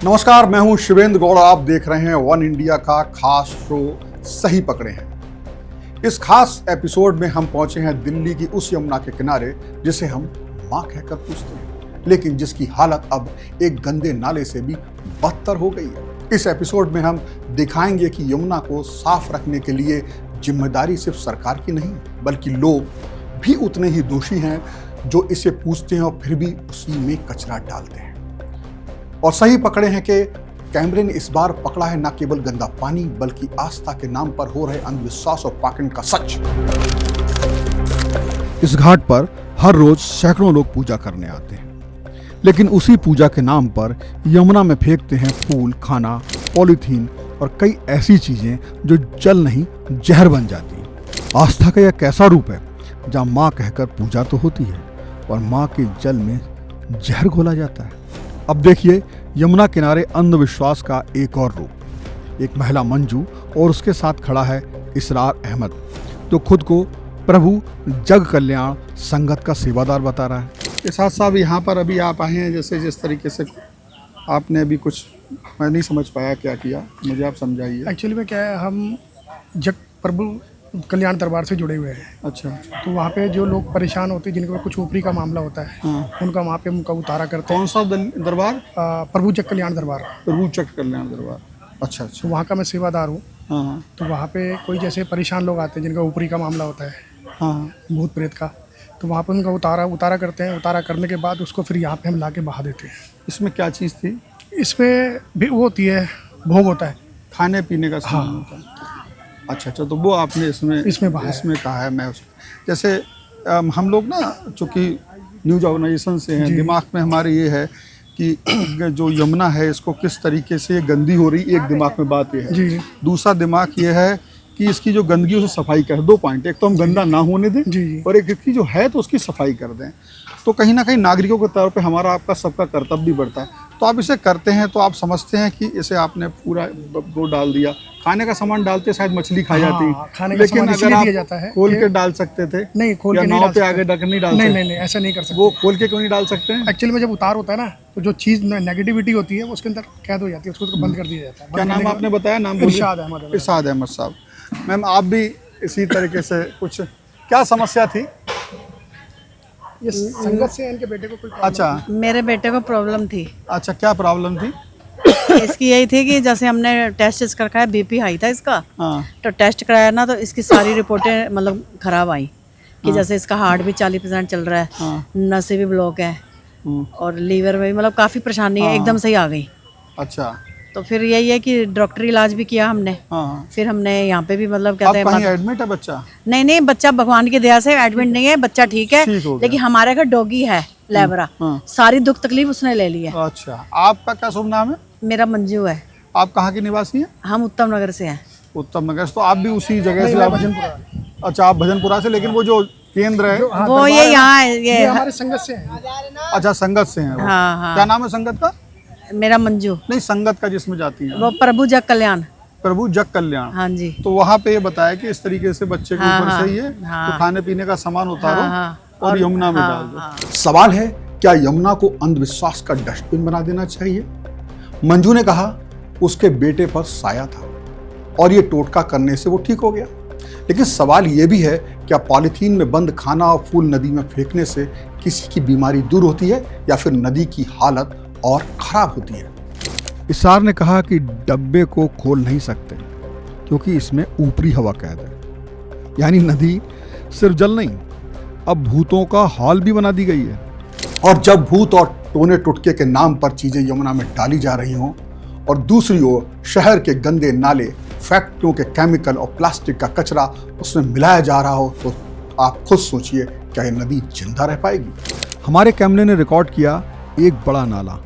नमस्कार, मैं हूं शिवेंद्र गौड़। आप देख रहे हैं वन इंडिया का खास शो सही पकड़े हैं। इस खास एपिसोड में हम पहुंचे हैं दिल्ली की उस यमुना के किनारे जिसे हम मां कहकर पूछते हैं, लेकिन जिसकी हालत अब एक गंदे नाले से भी बदतर हो गई है। इस एपिसोड में हम दिखाएंगे कि यमुना को साफ रखने के लिए जिम्मेदारी सिर्फ सरकार की नहीं, बल्कि लोग भी उतने ही दोषी हैं जो इसे पूछते हैं और फिर भी उसी में कचरा डालते हैं। और सही पकड़े हैं कि कैमरे ने इस बार पकड़ा है न केवल गंदा पानी, बल्कि आस्था के नाम पर हो रहे अंधविश्वास और पाखंड का सच। इस घाट पर हर रोज सैकड़ों लोग पूजा करने आते हैं, लेकिन उसी पूजा के नाम पर यमुना में फेंकते हैं फूल, खाना, पॉलीथीन और कई ऐसी चीजें जो जल नहीं जहर बन जाती हैं। आस्था का यह कैसा रूप है जहाँ माँ कहकर पूजा तो होती है और माँ के जल में जहर घोला जाता है। अब देखिए यमुना किनारे अंधविश्वास का एक और रूप। एक महिला मंजू और उसके साथ खड़ा है इसरार अहमद, जो खुद को प्रभु जग कल्याण संगत का सेवादार बता रहा है। के साथ साहब यहाँ पर अभी आप आए हैं, जैसे जिस तरीके से आपने अभी कुछ, मैं नहीं समझ पाया क्या किया, मुझे आप समझाइए। एक्चुअली में क्या है, हम जग प्रभु कल्याण दरबार से जुड़े हुए हैं। अच्छा। तो वहाँ पे जो लोग परेशान होते हैं, जिनके कुछ ऊपरी का मामला होता है, हाँ। उनका वहाँ पे उनका उतारा करते हैं। कौन सा दरबार? प्रभु जग कल्याण दरबार। प्रभु जग कल्याण दरबार। अच्छा तो अच्छा। वहाँ का मैं सेवादार हूँ। हाँ तो वहाँ पे कोई जैसे परेशान लोग आते हैं, जिनका ऊपरी का मामला होता है, हाँ। भूत प्रेत का, तो वहाँ पे उनका उतारा करते हैं। उतारा करने के बाद उसको फिर यहाँ पे हम ला के बहा देते हैं। इसमें क्या चीज़ थी? इसमें भी वो होती है, भोग होता है, खाने पीने का सामान होता है। अच्छा अच्छा, तो वो आपने इसमें कहा है। मैं जैसे हम लोग ना, चूँकि न्यूज़ ऑर्गेनाइजेशन से हैं, दिमाग में हमारे ये है कि जो यमुना है इसको किस तरीके से गंदी हो रही, एक दिमाग में बात ये है। जी। दूसरा दिमाग ये है कि इसकी जो गंदगी उसे सफाई कर। 2 पॉइंट, एक तो हम गंदा ना होने दें जी। और एक इसकी जो है तो उसकी सफाई कर दें। तो कहीं ना कहीं नागरिकों के तौर पे हमारा आपका सबका कर्तव्य भी बढ़ता है। तो आप इसे करते हैं तो आप समझते हैं कि इसे आपने पूरा वो डाल दिया। खाने का सामान डालते शायद मछली खा जाती, खाने का लेकिन सामान अगर इसलिए आप दिया जाता है खोल के डाल सकते थे। नहीं, खोल के नाव पे आगे ढक नहीं डाल सकते। नहीं, ऐसा नहीं कर सकते। वो खोल के क्यों नहीं डाल सकते हैं? एक्चुअली में जब उतार होता है ना, तो जो चीज़ नेगेटिविटी होती है वो उसके अंदर कैद हो जाती है, उसको बंद कर दिया जाता है। क्या नाम आपने बताया? नाम इरशाद अहमद। इरशाद अहमद साहब। मैम, आप भी इसी तरीके से कुछ, क्या समस्या थी? ये संगत से इनके बेटे को कोई अच्छा, मेरे बेटे को प्रॉब्लम थी। अच्छा, क्या प्रॉब्लम थी? इसकी यही थी कि जैसे हमने टेस्ट करवाया, बीपी हाई था इसका। हाँ। तो टेस्ट कराया ना, तो इसकी सारी रिपोर्टें मतलब खराब आई कि जैसे इसका हार्ट भी 40% चल रहा है, हाँ। नसें भी ब्लॉक है और लीवर में भी मतलब काफ़ी परेशानी है, एकदम से ही आ गई। अच्छा। तो फिर यही है कि डॉक्टरी इलाज भी किया हमने। हाँ। फिर हमने यहाँ पे भी मतलब कहते हैं कहीं एडमिट है बच्चा? नहीं, बच्चा भगवान की दया से एडमिट नहीं है, बच्चा ठीक है। ठीक हो गया। लेकिन हमारे घर डॉगी है लेबरा, सारी दुख तकलीफ उसने ले ली है। अच्छा, आपका क्या शुभ नाम है? मेरा मंजू है। आप कहाँ की निवासी हैं? हम उत्तम नगर से हैं। उत्तम नगर से। तो आप भी उसी जगह से? भजनपुरा। अच्छा, आप भजनपुरा से, लेकिन वो जो केंद्र है वो ये यहाँ है, ये हमारे संगत से है। अच्छा, संगत से हैं वो। हाँ हाँ। क्या नाम है संगत का? मेरा मंजू। नहीं, संगत का जिसमें जाती है। वो प्रभु जग कल्याण। प्रभु जग कल्याण। हाँ जी। तो वहाँ पे ये बताया कि इस तरीके से बच्चे के ऊपर से ये तो खाने पीने का सामान उतारो और यमुना में डाल दो। सवाल है, क्या यमुना को अंधविश्वास का डस्टबिन बना देना चाहिए? मंजू ने कहा उसके बेटे पर साया था और ये टोटका करने से वो ठीक हो गया। लेकिन सवाल ये भी है, क्या पॉलीथीन में बंद खाना और फूल नदी में फेंकने से किसी की बीमारी दूर होती है या फिर नदी की हालत और खराब होती है? इसार ने कहा कि डब्बे को खोल नहीं सकते क्योंकि इसमें ऊपरी हवा कैद है। यानी नदी सिर्फ जल नहीं, अब भूतों का हाल भी बना दी गई है। और जब भूत और टोने टुटके के नाम पर चीजें यमुना में डाली जा रही हों और दूसरी ओर शहर के गंदे नाले, फैक्ट्रियों के केमिकल और प्लास्टिक का कचरा उसमें मिलाया जा रहा हो, तो आप खुद सोचिए, क्या ये नदी जिंदा रह पाएगी? हमारे कैमरे ने रिकॉर्ड किया एक बड़ा नाला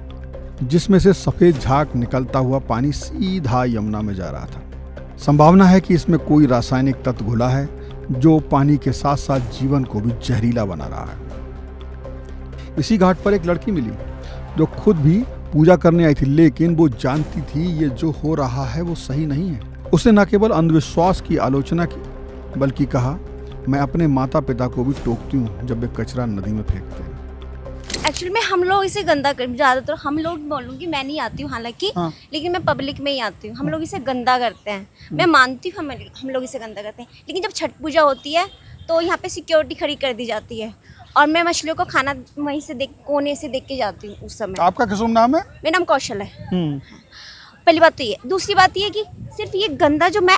जिसमें से सफेद झाग निकलता हुआ पानी सीधा यमुना में जा रहा था। संभावना है कि इसमें कोई रासायनिक तत्व घुला है जो पानी के साथ साथ जीवन को भी जहरीला बना रहा है। इसी घाट पर एक लड़की मिली जो खुद भी पूजा करने आई थी, लेकिन वो जानती थी ये जो हो रहा है वो सही नहीं है। उसने न केवल अंधविश्वास की आलोचना की, बल्कि कहा, मैं अपने माता पिता को भी टोकती हूँ जब वे कचरा नदी में फेंकते हैं। एक्चुअली में हम लोग इसे गंदा कर, ज़्यादातर हम लोग बोलूँगी, मैं नहीं आती हूँ हालांकि, हाँ। लेकिन मैं पब्लिक में ही आती हूँ। हम लोग इसे गंदा करते हैं, मैं मानती हूँ हम लोग इसे गंदा करते हैं, लेकिन जब छठ पूजा होती है तो यहाँ पे सिक्योरिटी खड़ी कर दी जाती है और मैं मछलियों को खाना वहीं से कोने से देख के जाती हूँ उस समय। आपका किस्म नाम है? मेरा नाम कौशल है। पहली बात तो ये, दूसरी बात ये है कि सिर्फ ये गंदा जो मैं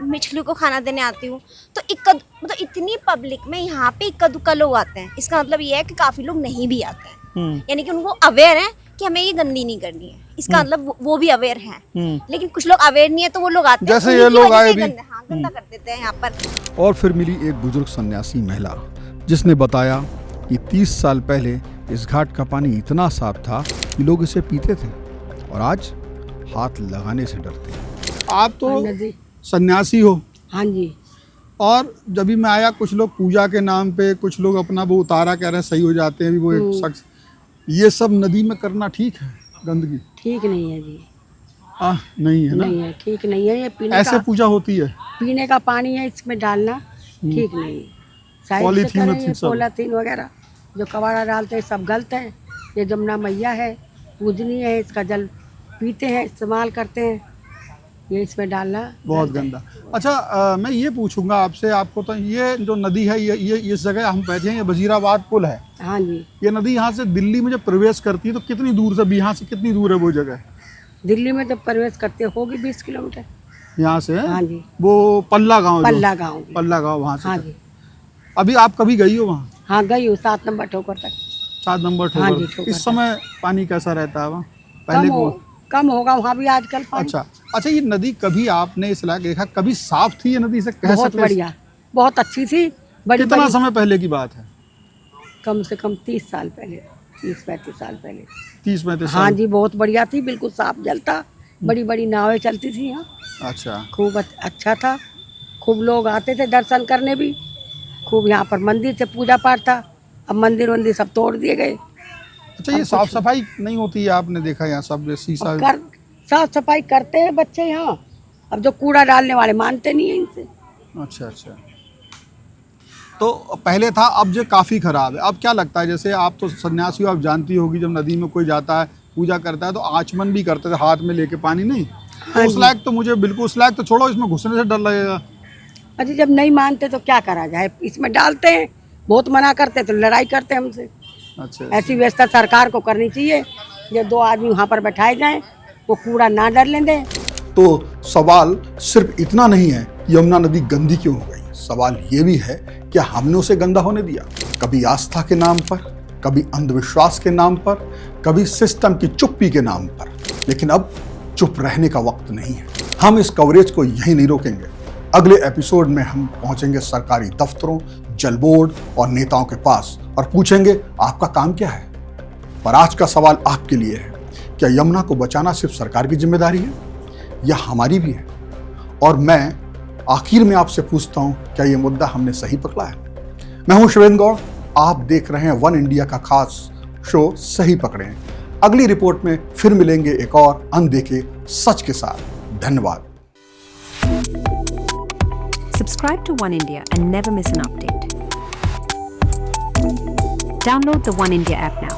मछलियों को खाना देने आती हूँ तो मतलब इतनी पब्लिक में यहाँ पे इक्का दुक्का लोग आते हैं। इसका मतलब ये है कि काफ़ी लोग नहीं भी आते हैं, यानी कि उनको अवेयर है कि हमें ये गंदी नहीं करनी है। इसका मतलब वो भी अवेयर हैं, लेकिन कुछ लोग अवेयर नहीं है तो वो लोग आते हैं, जैसे ये लोग आए भी गंदा कर देते हैं यहाँ पर। और फिर मिली एक बुजुर्ग सन्यासी महिला जिसने बताया कि 30 साल पहले इस घाट का पानी इतना साफ था कि लोग इसे पीते थे और आज हाथ लगाने से डरते हैं। आप तो सन्यासी हो? हाँ जी। और जब भी मैं आया, कुछ लोग पूजा के नाम पे, कुछ लोग अपना वो उतारा कह रहे हैं सही हो जाते हैं, अभी वो एक शख्स, ये सब नदी में करना ठीक है? गंदगी ठीक नहीं है जी। नहीं है ना? नहीं है, ठीक नहीं है। ये पीने ऐसे पूजा होती है? पीने का पानी है, इसमें डालना ठीक नहीं है। पॉलीथीन वगैरह जो कबाड़ा डालते हैं सब गलत है। ये जमुना मैया है, पूजनीय है, इसका जल पीते हैं, इस्तेमाल करते हैं, ये इसमें डालना बहुत गंदा। अच्छा, मैं ये पूछूंगा आपसे, आपको तो ये जो नदी है, ये इस जगह हम बैठे हैं, ये वजीराबाद पुल है। हाँ जी। ये नदी यहाँ से दिल्ली में जब प्रवेश करती है तो कितनी दूर से, यहाँ से कितनी दूर है वो जगह? दिल्ली में जब प्रवेश करते होगी 20 किलोमीटर यहाँ से। हाँ जी। वो पल्ला गाँव वहाँ से। हाँ जी। अभी आप कभी गई हो वहाँ? हाँ गई हूँ, 7 नंबर ठोकर तक। 7 नंबर ठोकर। हाँ जी, ठोकर इस समय पानी कैसा रहता है वहाँ? पहले कम होगा वहाँ भी आजकल पानी। अच्छा, ये नदी कभी आपने इस लायक देखा, कभी साफ थी ये नदी से कह सकते? बहुत बढ़िया, बहुत अच्छी थी। कितना समय पहले की बात है? कम से कम 30 साल पहले, 30-35 साल पहले। 30-35 साल? हाँ जी, बहुत बढ़िया थी, बिल्कुल साफ जल था, बड़ी बड़ी नावें चलती थी यहाँ। अच्छा, खूब अच्छा था, खूब लोग आते थे दर्शन करने भी, खूब यहाँ पर मंदिर से पूजा पाठ था। अब मंदिर सब तोड़ दिए गए। अच्छा, ये साफ सफाई नहीं होती है? आपने देखा यहाँ सब शीशा साफ सफाई करते हैं बच्चे यहाँ, अब जो कूड़ा डालने वाले मानते नहीं है इनसे। अच्छा, तो पहले था, अब जो काफ़ी ख़राब है। अब क्या लगता है, जैसे आप तो सन्यासी हो, आप जानती होगी जब नदी में कोई जाता है पूजा करता है तो आचमन भी करते थे हाथ में लेके पानी, नहीं? तो उस लायक तो मुझे बिल्कुल, उस लायक तो छोड़ो, इसमें घुसने से डर लगेगा। अच्छा, जब नहीं मानते तो क्या करा जाए, इसमें डालते हैं, बहुत मना करते तो लड़ाई करते हैं हमसे। अच्छा, ऐसी व्यवस्था सरकार को करनी चाहिए, जो 2 आदमी वहाँ पर बैठाए जाएं, वो कूड़ा ना डालने दें। तो सवाल सिर्फ इतना नहीं है यमुना नदी गंदी क्यों हो गई, सवाल ये भी है कि हमने उसे गंदा होने दिया। कभी आस्था के नाम पर, कभी अंधविश्वास के नाम पर, कभी सिस्टम की चुप्पी के नाम पर। लेकिन अब चुप रहने का वक्त नहीं है। हम इस कवरेज को यहीं नहीं रोकेंगे। अगले एपिसोड में हम पहुंचेंगे सरकारी दफ्तरों, जल बोर्ड और नेताओं के पास और पूछेंगे आपका काम क्या है। पर आज का सवाल आपके लिए है, क्या यमुना को बचाना सिर्फ सरकार की जिम्मेदारी है या हमारी भी है? और मैं आखिर में आपसे पूछता हूं, क्या यह मुद्दा हमने सही पकड़ा है? मैं हूं शिवेंद्र गौड़, आप देख रहे हैं वन इंडिया का खास शो सही पकड़े। अगली रिपोर्ट में फिर मिलेंगे एक और अनदेखे सच के साथ। धन्यवाद। Subscribe to One India and never miss an update. Download the One India app now.